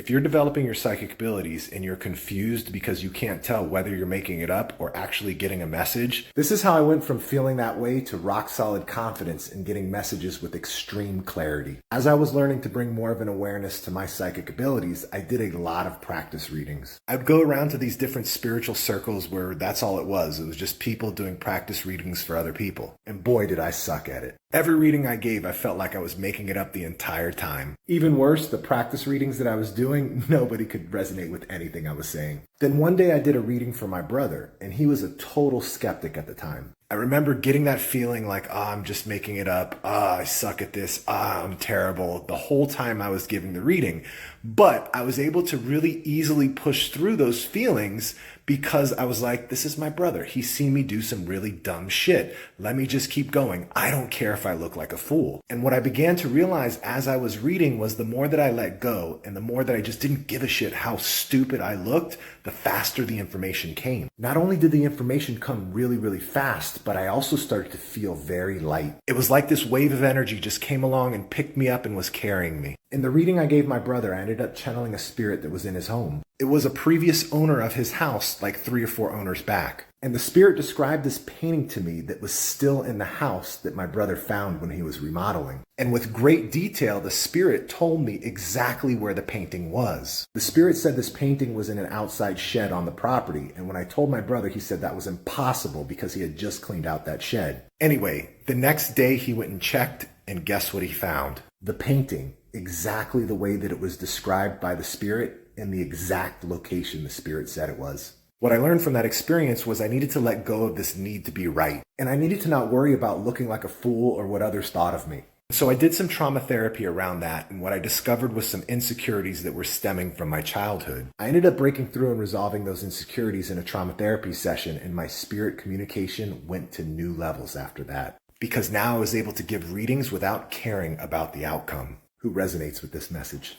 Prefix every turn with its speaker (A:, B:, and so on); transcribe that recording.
A: If you're developing your psychic abilities and you're confused because you can't tell whether you're making it up or actually getting a message, this is how I went from feeling that way to rock solid confidence and getting messages with extreme clarity. As I was learning to bring more of an awareness to my psychic abilities, I did a lot of practice readings. I'd go around to these different spiritual circles where that's all it was. It was just people doing practice readings for other people. And boy, did I suck at it. Every reading I gave, I felt like I was making it up the entire time. Even worse, the practice readings that I was doing, nobody could resonate with anything I was saying. Then one day I did a reading for my brother, and he was a total skeptic at the time. I remember getting that feeling like, I'm just making it up. I suck at this. I'm terrible. The whole time I was giving the reading. But I was able to really easily push through those feelings because I was like, this is my brother. He's seen me do some really dumb shit. Let me just keep going. I don't care if I look like a fool. And what I began to realize as I was reading was the more that I let go and the more that I just didn't give a shit how stupid I looked, the faster the information came. Not only did the information come really, really fast, but I also started to feel very light. It was like this wave of energy just came along and picked me up and was carrying me. In the reading I gave my brother, I ended up channeling a spirit that was in his home. It was a previous owner of his house, like 3 or 4 owners back. And the spirit described this painting to me that was still in the house that my brother found when he was remodeling. And with great detail, the spirit told me exactly where the painting was. The spirit said this painting was in an outside shed on the property. And when I told my brother, he said that was impossible because he had just cleaned out that shed. Anyway, the next day he went and checked, and guess what he found? The painting, exactly the way that it was described by the spirit, in the exact location the spirit said it was. What I learned from that experience was I needed to let go of this need to be right. And I needed to not worry about looking like a fool or what others thought of me. So I did some trauma therapy around that, and what I discovered was some insecurities that were stemming from my childhood. I ended up breaking through and resolving those insecurities in a trauma therapy session, and my spirit communication went to new levels after that. Because now I was able to give readings without caring about the outcome. Who resonates with this message?